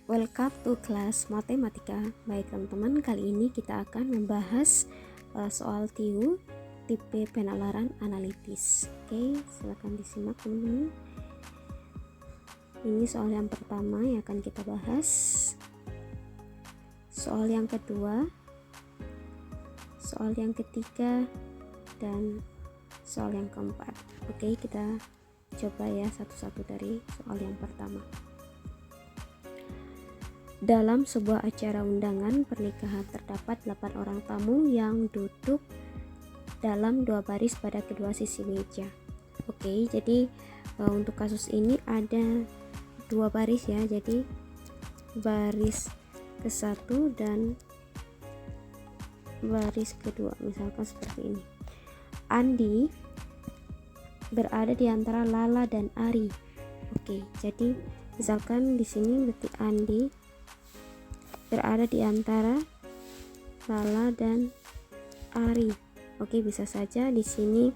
Welcome to kelas matematika. Baik teman-teman, kali ini kita akan membahas soal TIU tipe penalaran analitis. Oke, silakan disimak teman-teman. Ini soal yang pertama yang akan kita bahas. Soal yang kedua, soal yang ketiga, dan soal yang keempat. Oke, kita coba ya satu-satu dari soal yang pertama. Dalam sebuah acara undangan pernikahan terdapat 8 orang tamu yang duduk dalam 2 baris pada kedua sisi meja. Oke, jadi untuk kasus ini ada 2 baris ya. Jadi baris ke-1 dan baris kedua, misalkan seperti ini. Andi berada di antara Lala dan Ari. Oke, jadi misalkan di sini berarti Andi berada di antara Lala dan Ari. Oke, bisa saja di sini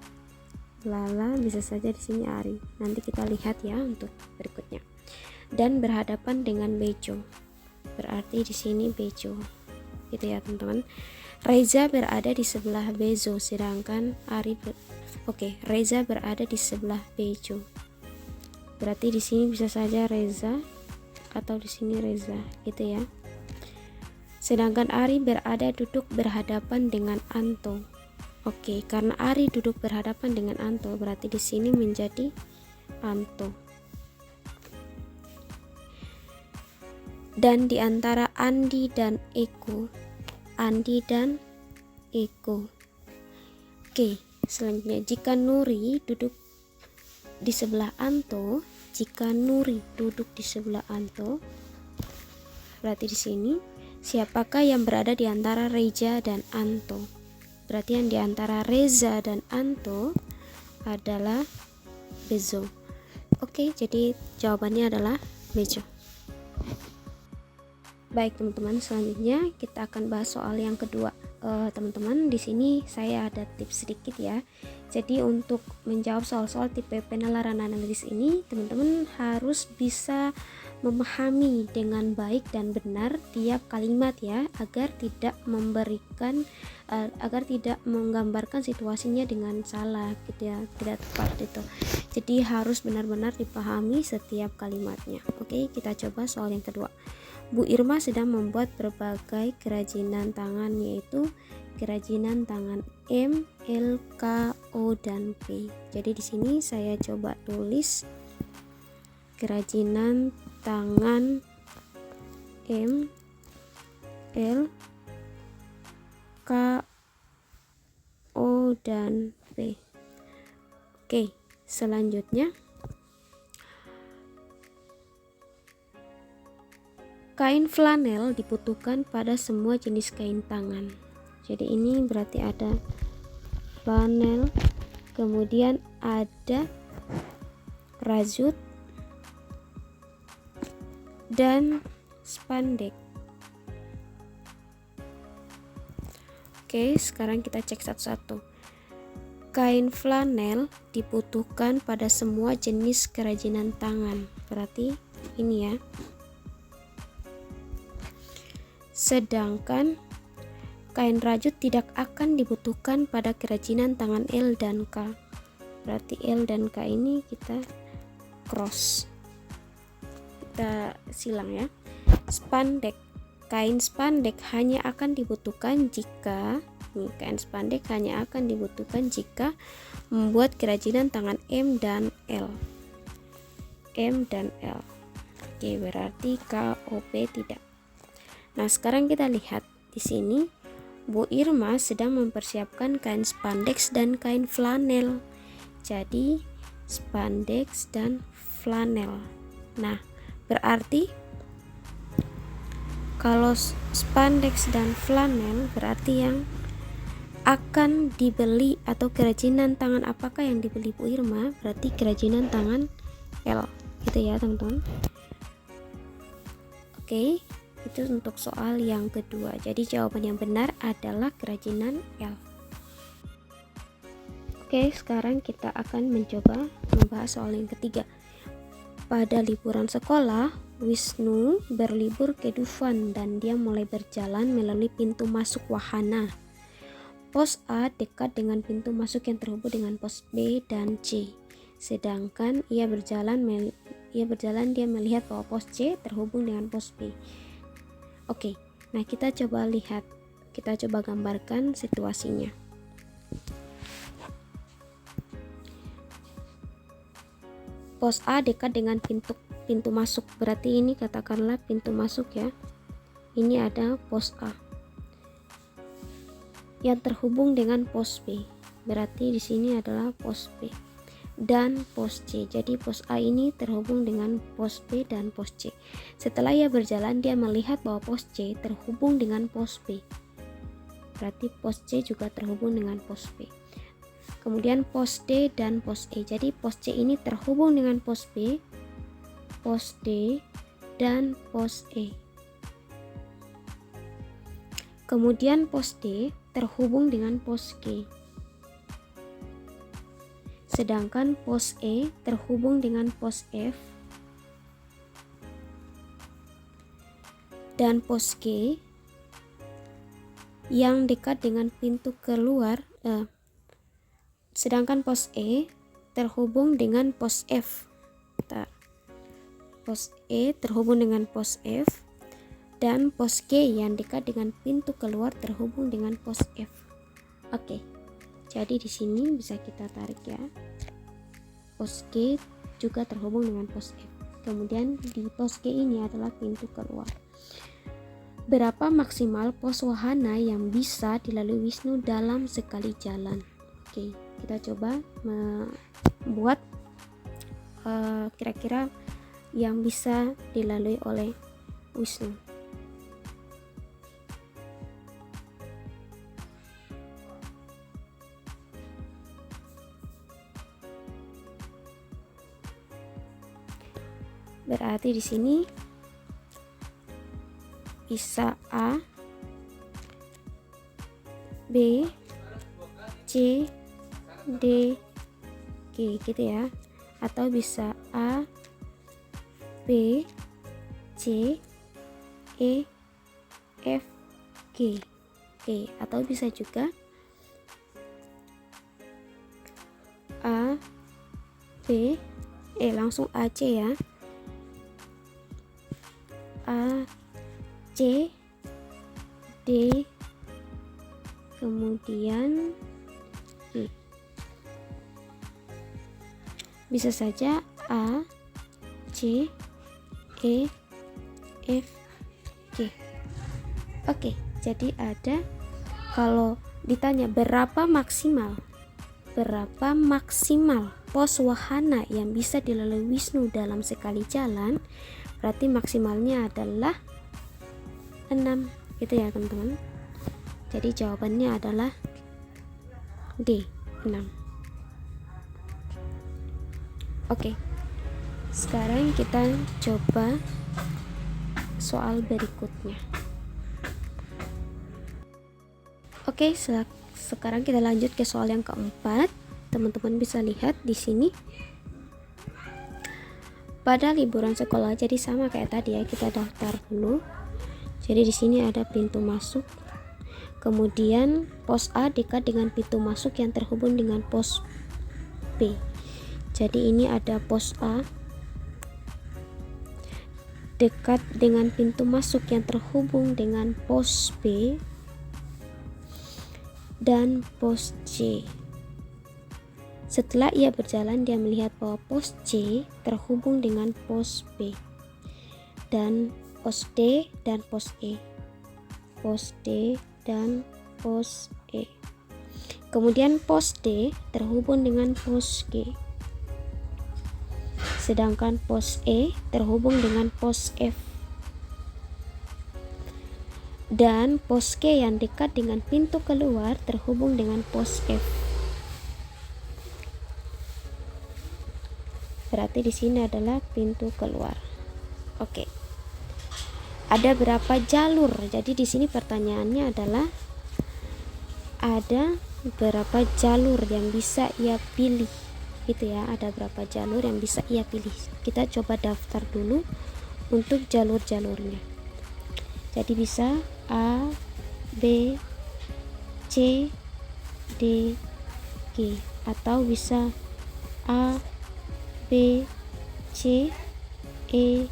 Lala, bisa saja di sini Ari. Nanti kita lihat ya untuk berikutnya. Dan berhadapan dengan Bejo. Berarti di sini Bejo. Gitu ya, teman-teman. Reza berada di sebelah Bejo, sedangkan Reza berada di sebelah Bejo. Berarti di sini bisa saja Reza atau di sini Reza, gitu ya. Sedangkan Ari duduk berhadapan dengan Anto. Oke, karena Ari duduk berhadapan dengan Anto, berarti di sini menjadi Anto. Dan di antara Andi dan Eko. Oke, selanjutnya jika Nuri duduk di sebelah Anto, berarti di sini siapakah yang berada di antara Reza dan Anto? Berarti yang di antara Reza dan Anto adalah Bejo. Oke, jadi jawabannya adalah Bejo. Baik teman-teman, selanjutnya kita akan bahas soal yang kedua. Teman-teman, di sini saya ada tips sedikit ya. Jadi untuk menjawab soal-soal tipe penalaran analitis ini, teman-teman harus bisa memahami dengan baik dan benar tiap kalimat ya, agar tidak menggambarkan situasinya dengan salah gitu ya, tidak tepat itu. Jadi harus benar-benar dipahami setiap kalimatnya. Oke, kita coba soal yang kedua. Bu Irma sedang membuat berbagai kerajinan tangan, yaitu kerajinan tangan M, L, K, O, dan P. Jadi di sini saya coba tulis kerajinan tangan M, L, K, O, dan P. Oke, selanjutnya kain flanel dibutuhkan pada semua jenis kain tangan. Jadi ini berarti ada flanel, kemudian ada rajut dan spandek. Oke, sekarang kita cek satu-satu. Kain flanel dibutuhkan pada semua jenis kerajinan tangan. Berarti ini ya. Sedangkan kain rajut tidak akan dibutuhkan pada kerajinan tangan L dan K. Berarti L dan K ini kita cross, kita silang ya. Spandek, kain spandek hanya akan dibutuhkan jika membuat kerajinan tangan M dan L. Oke, berarti K, O, P tidak. Nah, sekarang kita lihat di sini Bu Irma sedang mempersiapkan kain spandex dan kain flanel. Jadi spandex dan flanel. Nah, berarti kalau spandex dan flanel berarti yang akan dibeli atau kerajinan tangan apakah yang dibeli Bu Irma? Berarti kerajinan tangan L. Gitu ya, teman-teman. Oke. Itu untuk soal yang kedua. Jadi jawaban yang benar adalah kerajinan L. Oke, sekarang kita akan mencoba membahas soal yang ketiga. Pada liburan sekolah, Wisnu berlibur ke Dufan dan dia mulai berjalan melalui pintu masuk wahana. Pos A dekat dengan pintu masuk yang terhubung dengan pos B dan C. Sedangkan dia melihat bahwa pos C terhubung dengan pos B. Oke, nah kita coba gambarkan situasinya. Pos A dekat dengan pintu masuk, berarti ini katakanlah pintu masuk ya. Ini ada pos A yang terhubung dengan pos B, berarti di sini adalah pos B dan pos C. Jadi pos A ini terhubung dengan pos B dan pos C. Setelah ia berjalan, dia melihat bahwa pos C terhubung dengan pos B, berarti pos C juga terhubung dengan pos B. Kemudian pos D dan pos E. Jadi pos C ini terhubung dengan pos B, pos D, dan pos E. Kemudian pos D terhubung dengan pos G. Sedangkan pos E terhubung dengan pos F dan pos G yang dekat dengan pintu keluar. Sedangkan pos E terhubung dengan pos F. Pos E terhubung dengan pos F dan pos G yang dekat dengan pintu keluar terhubung dengan pos F. Oke. Jadi di sini bisa kita tarik ya. Pos G juga terhubung dengan pos F. Kemudian di pos G ini adalah pintu keluar. Berapa maksimal pos wahana yang bisa dilalui Wisnu dalam sekali jalan? Oke, kita coba membuat kira-kira yang bisa dilalui oleh Wisnu. Berarti di sini bisa A, B, C, D, G gitu ya, atau bisa A, B, C, E, F, G, atau bisa juga A, B, langsung AC ya, A, C, D, kemudian G. Bisa saja A, C, E, F, G. Oke, jadi ada, kalau ditanya berapa maksimal pos wahana yang bisa dilalui Wisnu dalam sekali jalan, berarti maksimalnya adalah 6 gitu ya teman-teman. Jadi jawabannya adalah D, 6. Oke, sekarang kita coba soal berikutnya. Oke, sekarang kita lanjut ke soal yang keempat. Teman-teman bisa lihat di sini. Pada liburan sekolah, jadi sama kayak tadi ya, kita daftar dulu. Jadi di sini ada pintu masuk. Kemudian pos A dekat dengan pintu masuk yang terhubung dengan pos B. Jadi ini ada pos A dekat dengan pintu masuk yang terhubung dengan pos B dan pos C. Setelah ia berjalan, dia melihat bahwa pos C terhubung dengan pos B dan pos D dan pos E. Pos D dan pos E. Kemudian pos D terhubung dengan pos G. Sedangkan pos E terhubung dengan pos F. Dan pos G yang dekat dengan pintu keluar terhubung dengan pos F. Berarti di sini adalah pintu keluar. Oke. Ada berapa jalur? Jadi di sini pertanyaannya adalah ada berapa jalur yang bisa ia pilih, gitu ya. Ada berapa jalur yang bisa ia pilih? Kita coba daftar dulu untuk jalur-jalurnya. Jadi bisa A, B, C, D, G, atau bisa A, B, C, E,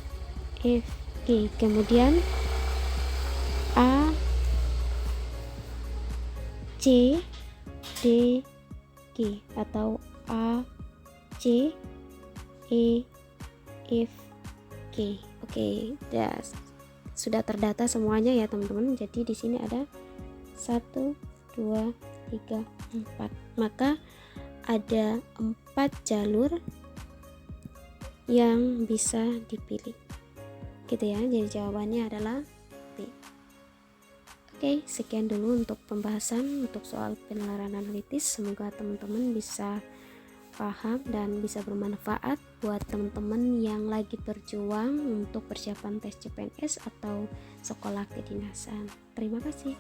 F, G. Kemudian A, C, D, G, atau A, C, E, F, G. Oke, sudah terdata semuanya ya teman-teman. Jadi di sini ada 1, 2, 3, 4. Maka ada 4 jalur yang bisa dipilih. Gitu ya. Jadi jawabannya adalah B. Oke, sekian dulu untuk pembahasan untuk soal penalaran analitis. Semoga teman-teman bisa paham dan bisa bermanfaat buat teman-teman yang lagi berjuang untuk persiapan tes CPNS atau sekolah kedinasan. Terima kasih.